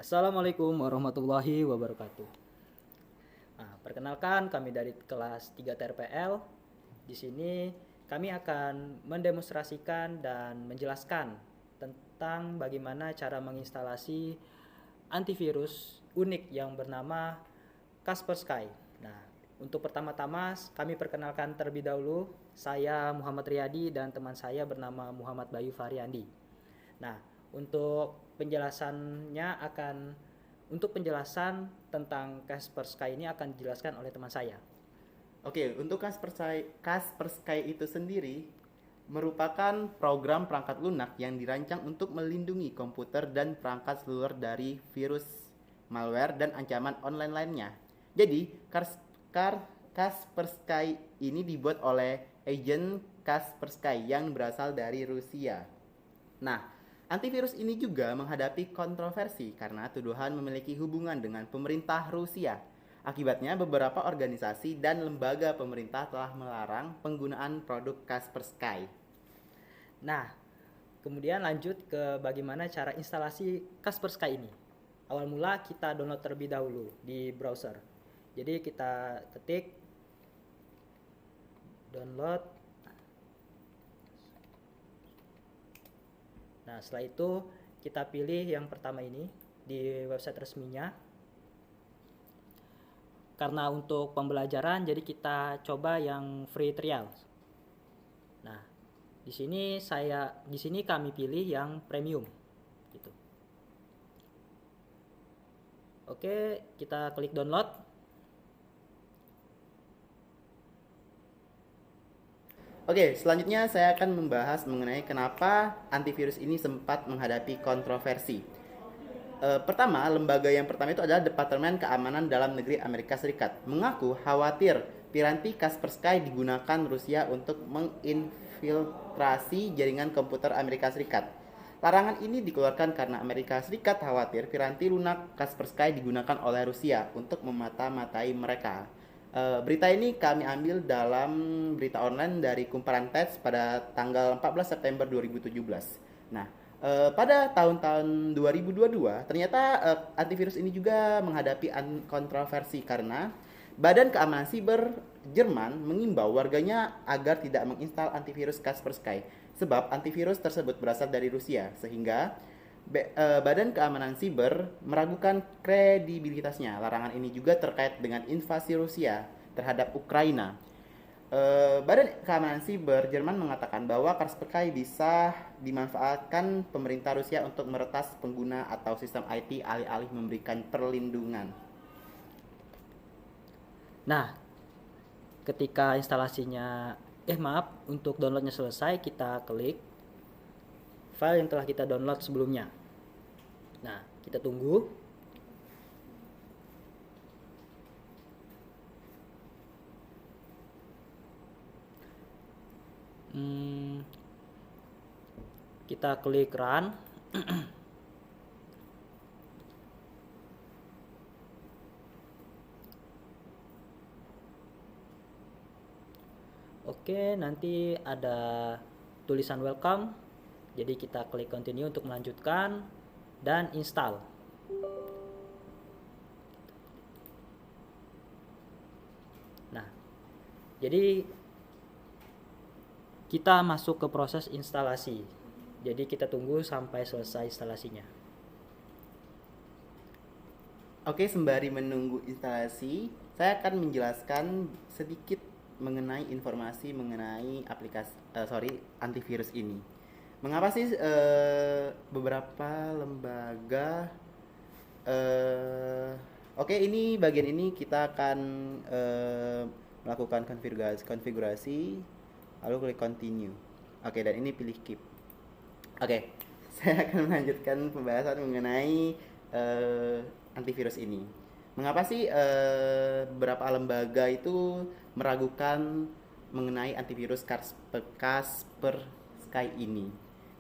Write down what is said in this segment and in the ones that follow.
Assalamualaikum warahmatullahi wabarakatuh. Nah, perkenalkan kami dari kelas 3 TRPL. Di sini kami akan mendemonstrasikan dan menjelaskan tentang bagaimana cara menginstalasi antivirus unik yang bernama Kaspersky. Nah, untuk pertama-tama kami perkenalkan terlebih dahulu, saya Muhammad Riyadi dan teman saya bernama Muhammad Bayu Faryandi. Nah, untuk penjelasan tentang Kaspersky ini akan dijelaskan oleh teman saya. Oke, untuk Kaspersky itu sendiri merupakan program perangkat lunak yang dirancang untuk melindungi komputer dan perangkat seluler dari virus, malware, dan ancaman online lainnya. Jadi, Kaspersky ini dibuat oleh agen Kaspersky yang berasal dari Rusia. Nah, antivirus ini juga menghadapi kontroversi karena tuduhan memiliki hubungan dengan pemerintah Rusia. Akibatnya, beberapa organisasi dan lembaga pemerintah telah melarang penggunaan produk Kaspersky. Nah, kemudian lanjut ke bagaimana cara instalasi Kaspersky ini. Awal mula kita download terlebih dahulu di browser. Jadi kita ketik download. Nah, setelah itu kita pilih yang pertama ini di website resminya. Karena untuk pembelajaran jadi kita coba yang free trial. Nah, di sini kami pilih yang premium gitu. Oke, kita klik download. Oke, selanjutnya saya akan membahas mengenai kenapa antivirus ini sempat menghadapi kontroversi. Pertama, lembaga yang pertama itu adalah Departemen Keamanan Dalam Negeri Amerika Serikat mengaku khawatir piranti Kaspersky digunakan Rusia untuk menginfiltrasi jaringan komputer Amerika Serikat. Larangan ini dikeluarkan karena Amerika Serikat khawatir piranti lunak Kaspersky digunakan oleh Rusia untuk memata-matai mereka. Berita ini kami ambil dalam berita online dari Kumparan Pers pada tanggal 14 September 2017. Nah, pada tahun-tahun 2022 ternyata antivirus ini juga menghadapi kontroversi karena Badan Keamanan Siber Jerman mengimbau warganya agar tidak menginstal antivirus Kaspersky sebab antivirus tersebut berasal dari Rusia sehingga Badan Keamanan Siber meragukan kredibilitasnya. Larangan ini juga terkait dengan invasi Rusia terhadap Ukraina. Badan Keamanan Siber Jerman mengatakan bahwa Kaspersky bisa dimanfaatkan pemerintah Rusia untuk meretas pengguna atau sistem IT alih-alih memberikan perlindungan. Nah, ketika untuk downloadnya selesai, kita klik file yang telah kita download sebelumnya. Nah, kita tunggu. Kita klik run. Oke, nanti ada tulisan welcome. Jadi kita klik continue untuk melanjutkan dan install. Nah, jadi kita masuk ke proses instalasi. Jadi kita tunggu sampai selesai instalasinya. Oke, sembari menunggu instalasi, saya akan menjelaskan sedikit mengenai informasi mengenai antivirus ini. Mengapa sih beberapa lembaga Oke, ini bagian ini kita akan melakukan konfigurasi lalu klik continue. Oke, dan ini pilih keep. Oke, saya akan melanjutkan pembahasan mengenai antivirus ini. Mengapa sih beberapa lembaga itu meragukan mengenai antivirus Kaspersky ini?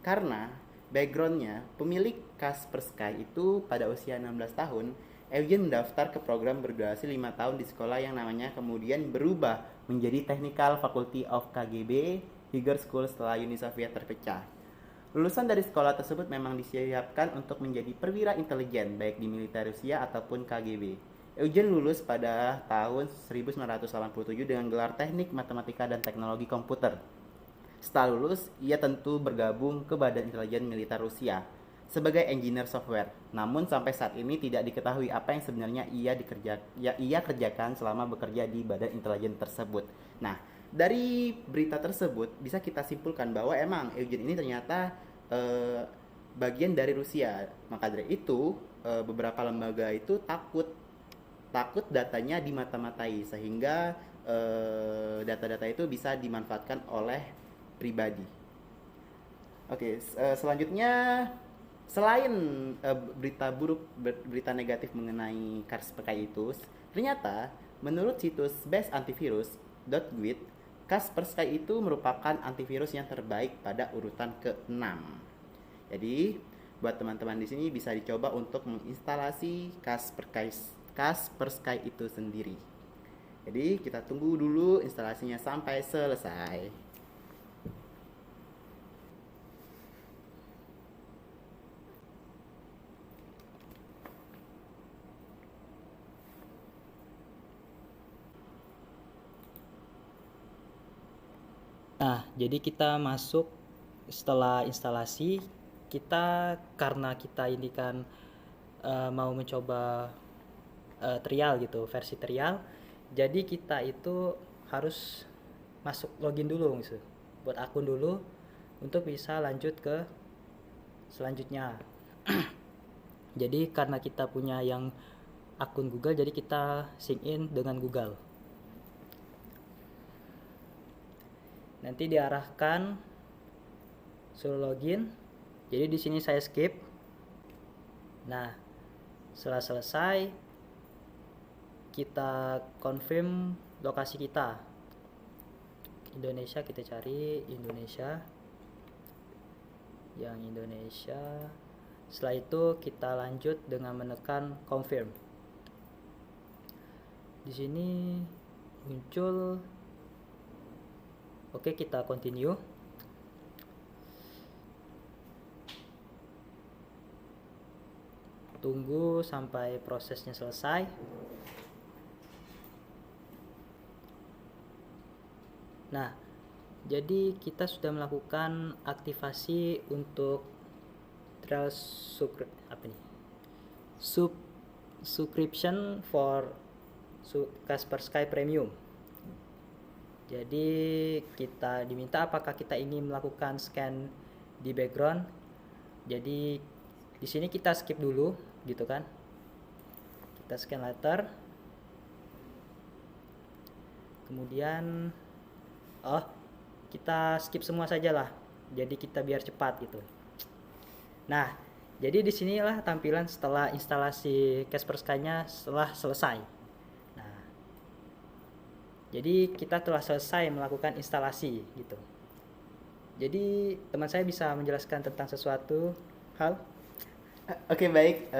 Karena backgroundnya pemilik Kaspersky itu pada usia 16 tahun, Eugene mendaftar ke program berdurasi 5 tahun di sekolah yang namanya kemudian berubah menjadi Technical Faculty of KGB Higher School setelah Uni Soviet terpecah. Lulusan dari sekolah tersebut memang disiapkan untuk menjadi perwira intelijen baik di militer Rusia ataupun KGB. Eugen lulus pada tahun 1987 dengan gelar Teknik Matematika dan Teknologi Komputer. Setelah lulus, ia tentu bergabung ke Badan Intelijen Militer Rusia sebagai engineer software. Namun sampai saat ini tidak diketahui apa yang sebenarnya ia kerjakan selama bekerja di Badan Intelijen tersebut. Nah, dari berita tersebut bisa kita simpulkan bahwa emang Eugen ini ternyata bagian dari Rusia. Maka dari itu beberapa lembaga itu takut datanya dimata-matai sehingga data-data itu bisa dimanfaatkan oleh pribadi. Oke, selanjutnya selain berita negatif mengenai Kaspersky itu, ternyata menurut situs bestantivirus.guide, Kaspersky itu merupakan antivirus yang terbaik pada urutan ke-6. Jadi, buat teman-teman di sini bisa dicoba untuk menginstalasi Kaspersky itu sendiri. Jadi, kita tunggu dulu instalasinya sampai selesai. Nah, jadi kita masuk setelah instalasi, kita karena kita ini kan mau mencoba trial gitu, versi trial. Jadi kita itu harus masuk login dulu gitu. Buat akun dulu untuk bisa lanjut ke selanjutnya. Jadi karena kita punya yang akun Google, jadi kita sign in dengan Google. Nanti diarahkan suruh login. Jadi di sini saya skip. Nah, setelah selesai kita confirm lokasi kita. Indonesia, kita cari Indonesia. Yang Indonesia. Setelah itu kita lanjut dengan menekan confirm. Di sini muncul. Oke, kita continue. Tunggu sampai prosesnya selesai. Nah, jadi kita sudah melakukan aktivasi untuk trial subscription for Kaspersky Premium. Jadi kita diminta apakah kita ingin melakukan scan di background. Jadi di sini kita skip dulu gitu kan. Kita scan later. Kemudian kita skip semua saja lah. Jadi kita biar cepat gitu. Nah, jadi di sinilah tampilan setelah instalasi Kaspersky-nya setelah selesai. Jadi kita telah selesai melakukan instalasi gitu. Jadi teman saya bisa menjelaskan tentang sesuatu hal. Oke, baik.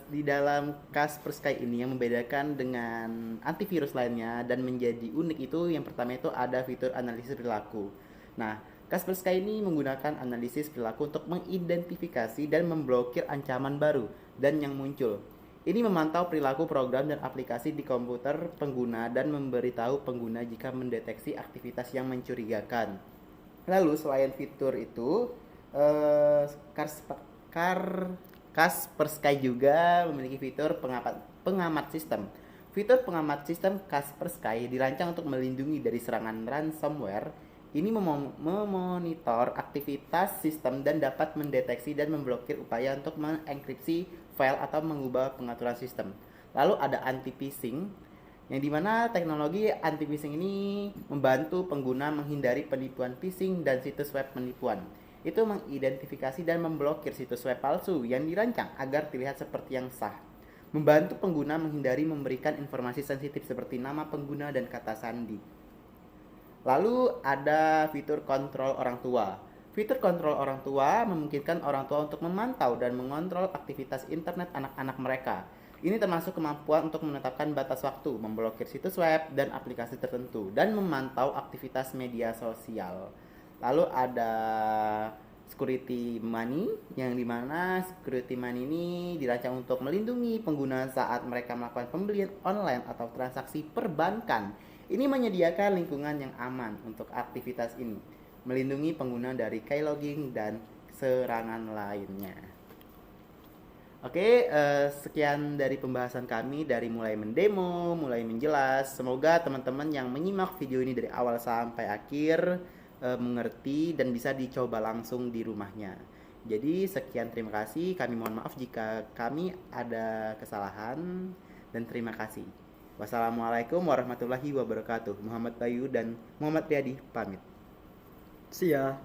Di dalam Kaspersky ini yang membedakan dengan antivirus lainnya dan menjadi unik itu yang pertama itu ada fitur analisis perilaku. Nah, Kaspersky ini menggunakan analisis perilaku untuk mengidentifikasi dan memblokir ancaman baru dan yang muncul. Ini memantau perilaku program dan aplikasi di komputer pengguna dan memberitahu pengguna jika mendeteksi aktivitas yang mencurigakan. Lalu selain fitur itu, Kaspersky juga memiliki fitur pengamat sistem. Fitur pengamat sistem Kaspersky dirancang untuk melindungi dari serangan ransomware. Ini memonitor aktivitas sistem dan dapat mendeteksi dan memblokir upaya untuk mengenkripsi file atau mengubah pengaturan sistem. Lalu ada anti-phishing, yang dimana teknologi anti-phishing ini membantu pengguna menghindari penipuan phishing dan situs web penipuan. Itu mengidentifikasi dan memblokir situs web palsu yang dirancang agar terlihat seperti yang sah. Membantu pengguna menghindari memberikan informasi sensitif seperti nama pengguna dan kata sandi. Lalu ada fitur kontrol orang tua. Fitur kontrol orang tua memungkinkan orang tua untuk memantau dan mengontrol aktivitas internet anak-anak mereka. Ini termasuk kemampuan untuk menetapkan batas waktu, memblokir situs web dan aplikasi tertentu, dan memantau aktivitas media sosial. Lalu ada security money, yang dimana security money ini dirancang untuk melindungi pengguna saat mereka melakukan pembelian online atau transaksi perbankan. Ini menyediakan lingkungan yang aman untuk aktivitas ini, melindungi pengguna dari keylogging dan serangan lainnya. Oke, sekian dari pembahasan kami dari mulai mendemo, mulai menjelas. Semoga teman-teman yang menyimak video ini dari awal sampai akhir mengerti dan bisa dicoba langsung di rumahnya. Jadi sekian, terima kasih. Kami mohon maaf jika kami ada kesalahan dan terima kasih. Wassalamualaikum warahmatullahi wabarakatuh. Muhammad Bayu dan Muhammad Riyadi pamit. See ya.